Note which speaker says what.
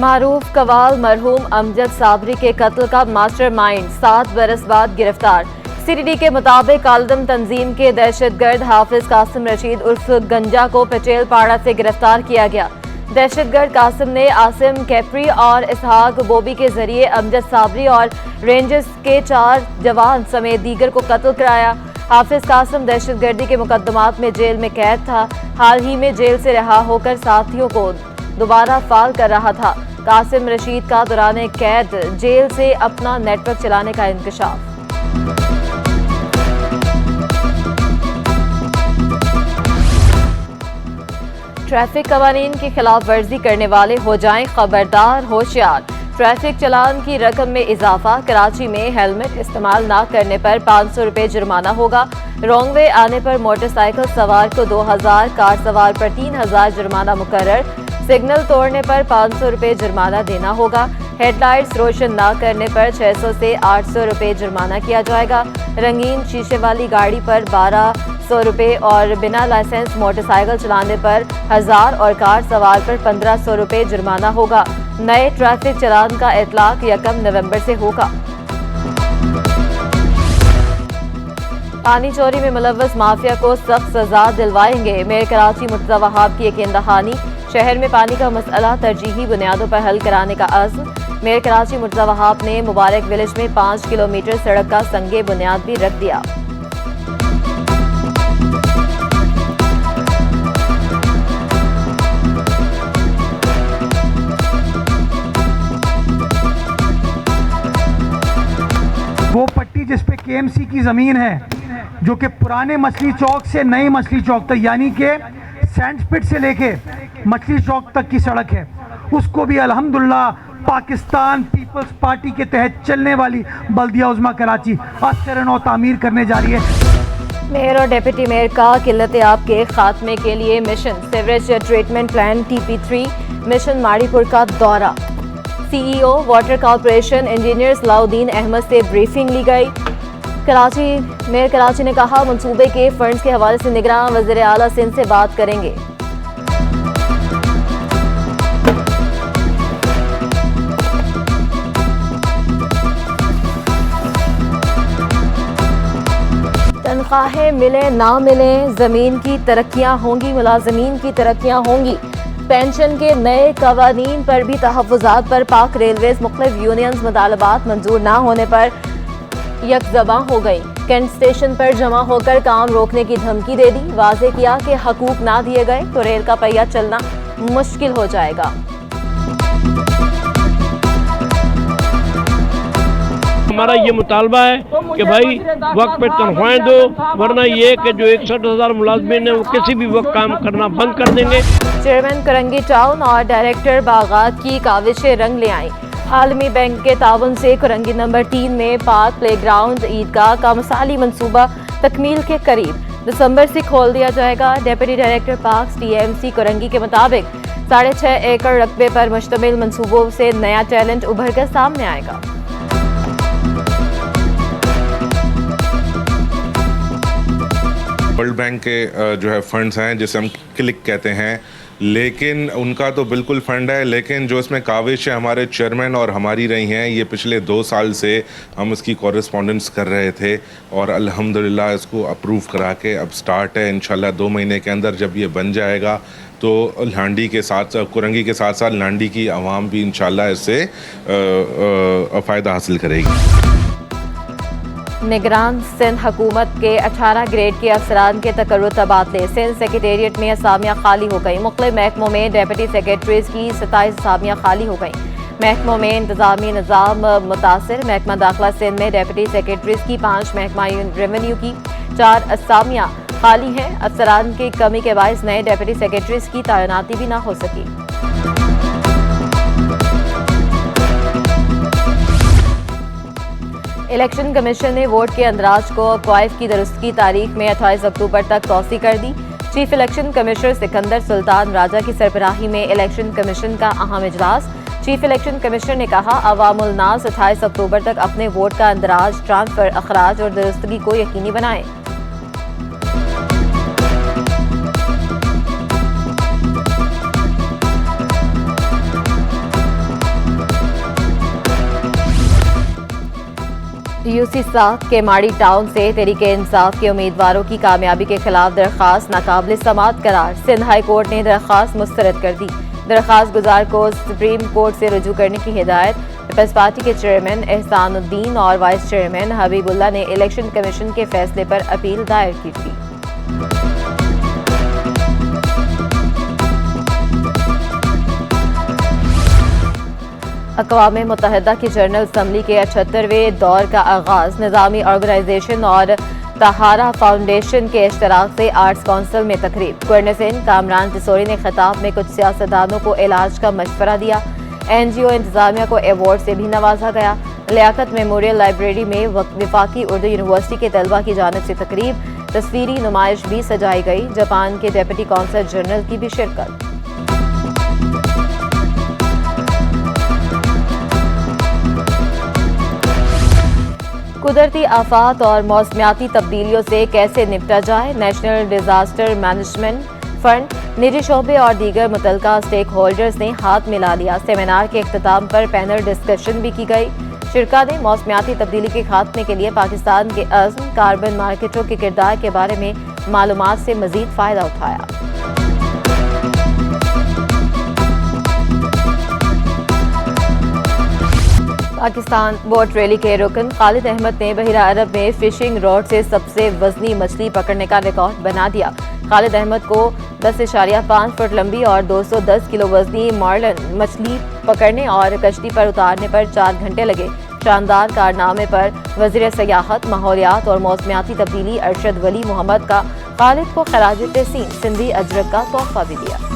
Speaker 1: मारूफ कवाल मरहूम अमजद साबरी के कत्ल का मास्टरमाइंड 7 बरस बाद गिरफ्तार। सीडीडी के मुताबिक आलम तंजीम के दहशतगर्द हाफिज कासिम रशीद उर्फ गंजा को पटेल पाड़ा से गिरफ्तार किया गया। दहशतगर्द कासिम ने आसिम कैप्री और इसहाक बोबी के जरिए अमजद साबरी और रेंजर्स के 4 जवान समेत दीगर को कत्ल कराया। हाफिज कासिम दहशतगर्दी के मुकदमात में जेल में कैद था। हाल ही में जेल से रिहा होकर साथियों को दोबारा फाल कर रहा था। कासिम रशीद का दौरान कैद जेल से अपना नेटवर्क चलाने का इंकशाफ। ट्रैफिक कवानीन की खिलाफ वर्जी करने वाले हो जाएं खबरदार, होशियार। ट्रैफिक चालान की रकम में इजाफा। कराची में हेलमेट इस्तेमाल न करने पर 500 रुपये जुर्माना होगा। रॉन्ग वे आने पर मोटरसाइकिल सवार को 2000, कार सवार पर 3000 जुर्माना मुकर्रर। सिग्नल तोड़ने पर 500 रुपये जुर्माना देना होगा। हेडलाइट्स रोशन न करने पर 600 से 800 रुपये जुर्माना किया जाएगा। रंगीन शीशे वाली गाड़ी पर 1200 रुपये और बिना लाइसेंस मोटरसाइकिल चलाने पर 1000 और कार सवार पर 1500 रुपये जुर्माना होगा। नए ट्रैफिक चालान का इतलाक 1 नवंबर से होगा। पानी चोरी में मुलव्वस माफिया को सख्त सजा दिलवाएंगे। मेयर कराची मुर्तज़ा वहाब की यकीन दहानी। शहर में पानी का मसला तरजीही बुनियादों पर हल कराने का अज़्म। मेयर कराची मुर्तज़ा वहाब ने मुबारक विलेज में 5 किलोमीटर सड़क का संगे बुनियाद भी रख दिया।
Speaker 2: वो पट्टी जिस पे केएमसी की ज़मीन है, जो कि पुराने मछली चौक से नए मछली चौक तक, यानी कि सैंडस्पिट से लेके मछली चौक तक की सड़क है, उसको भी अल्हम्दुलिल्लाह पाकिस्तान पीपल्स पार्टी के तहत चलने वाली बल्दिया उज़्मा कराची आज और तामीर करने जा रही है।
Speaker 1: मेयर और डिप्टी मेयर का किल्लत आब के खात्मे के लिए mission. Sewerage treatment plan TP3 mission Madipur का दौरा। CEO water corporation engineer Salauddin Ahmed से ब्रीफिंग ली गई। मेयर कराची ने कहा मंसूबे के फंड्स के हवाले से निगरान वज़ीर आला सिंध से बात करेंगे। तनख्वाहें मिले ना मिले, ज़मीन की तरक्कियाँ होंगी, मुलाजमीन की तरक्कियाँ होंगी। पेंशन के नए कवानीन पर भी तहफ़्फ़ुज़ात पर पाक रेलवेज़ मुख्तलिफ यूनियंस मुतालबात मंजूर ना होने पर यकज़बां हो गई। कैंट स्टेशन पर जमा होकर काम रोकने की धमकी दे दी। वाज़े किया कि हकूक ना दिए गए तो रेल का पहिया चलना मुश्किल हो जाएगा।
Speaker 3: हमारा ये मुतालबा है कि भाई वक्त पे तनख्वाहें दो, वरना ये कि जो 61,000 मुलाजमीन है वो किसी भी वक्त काम करना बंद कर देंगे।
Speaker 1: चेयरमैन करंगी टाउन और डायरेक्टर बागात की काविशें रंग ले आईं। आलमी बैंक के ताउन से करंगी नंबर 3 में पार्क, प्लेग्राउंड, ईदगाह का मिसाली मंसूबा तकमील के करीब दिसंबर से खोल दिया जाएगा। Deputy director park TMC Korangi के मुताबिक 6.5 एकड़ रकबे पर मुश्तमिल मंसूबों से नया टैलेंट उभर कर सामने आएगा।
Speaker 4: वर्ल्ड बैंक के जो है फंड्स हैं जिसे हम क्लिक कहते हैं, लेकिन उनका तो बिल्कुल फ़ंड है, लेकिन जो इसमें काविश है हमारे चेयरमैन और हमारी रही हैं, ये पिछले 2 साल से हम इसकी कॉरेस्पॉन्डेंस कर रहे थे और अल्हम्दुलिल्लाह इसको अप्रूव करा के अब स्टार्ट है। इंशाल्लाह 2 महीने के अंदर जब ये बन जाएगा तो लांडी के साथ कुरंगी के साथ साथ लांडी की आवाम भी इंशाल्लाह इससे फ़ायदा हासिल करेगी।
Speaker 1: निगरान सिंध हुकूमत के 18 ग्रेड के अफसरान के तकर्रुर तबादले। सिंध सेक्रेटेरिएट में असामियाँ खाली हो गई। मुख्तलिफ महकमों में डेप्यूटी सेक्रेटरीज की 27 असामियाँ खाली हो गई। महकमों में इंतजामी निज़ाम मुतासर। महकमा दाखिला सिंध में डेप्यूटी सेक्रेटरीज की 5, महकमा रेवेन्यू की 4 असामियाँ खाली हैं। अफसरान की कमी के बायस नए डेप्यूटी सेक्रेटरीज की तैनाती भी ना हो सकी। इलेक्शन कमीशन ने वोट के अंदराज को क्वाइफ की दुरुस्त की तारीख में 28 अक्टूबर तक तौसी कर दी। Chief election commissioner Sikandar Sultan Raja की सरबराही में इलेक्शन कमीशन का अहम इजलास। चीफ इलेक्शन कमिश्नर ने कहा अवामुल नास 28 अक्टूबर तक अपने वोट का अंदराज, ट्रांसफर, अखराज और दुरुस्तगी को यकीनी बनाएं। यूसी साख के माड़ी टाउन से तहरीके इंसाफ के उम्मीदवारों की कामयाबी के खिलाफ दरख्वास्त नाकाबिल समाअत करार। सिंध हाई कोर्ट ने दरख्वास्त मुस्तरद कर दी। दरख्वास्त गुजार को सुप्रीम कोर्ट से रुजू करने की हिदायत। पीपल्स पार्टी के चेयरमैन एहसानुद्दीन और वाइस चेयरमैन हबीबुल्ला ने इलेक्शन कमीशन के फैसले पर अपील दायर की थी। अक़वाम मुत्तहिदा की जनरल असम्बली के 78वें दौर का आगाज निज़ामी ऑर्गेनाइजेशन और तहारा फाउंडेशन के इश्तराक से आर्ट्स काउंसिल में तकरीब। गवर्नर सिंध कामरान तिसोरी ने खिताब में कुछ सियासतदानों को इलाज का मशवरा दिया। NGO इंतजामिया को अवार्ड से भी नवाजा गया। लियाकत मेमोरियल लाइब्रेरी में वफाकी उर्दू यूनिवर्सिटी के तलबा की जानिब से तकरीब। तस्वीरी नुमाइश भी सजाई गई। जापान के डेप्यूटी कौंसल जनरल की भी शिरकत। कुदरती आफात और मौसमियाती तब्दीलियों से कैसे निपटा जाए, नेशनल डिजास्टर मैनेजमेंट फंड, निजी शोबे और दीगर मुतल्लिका स्टेक होल्डर्स ने हाथ मिला लिया। सेमिनार के इख्तिताम पर पैनल डिस्कशन भी की गई। शिरका ने मौसमियाती तब्दीली के खात्मे के लिए पाकिस्तान के अज़्म, कार्बन मार्केटों के किरदार के बारे में मालूमात से मजीद फ़ायदा उठाया। पाकिस्तान बोट रैली के रुकन खालिद अहमद ने बहिरा अरब में फिशिंग रॉड से सबसे वजनी मछली पकड़ने का रिकॉर्ड बना दिया। खालिद अहमद को 10.5 फुट लंबी और 210 किलो वजनी मार्लिन मछली पकड़ने और कश्ती पर उतारने पर 4 घंटे लगे। शानदार कारनामे पर वज़ीर सयाहत, माहौलियात और मौसमियाती तब्दीली अरशद वली मोहम्मद का खालिद को खराज तहसीन सिंधी अजरक का तोहफा भी दिया।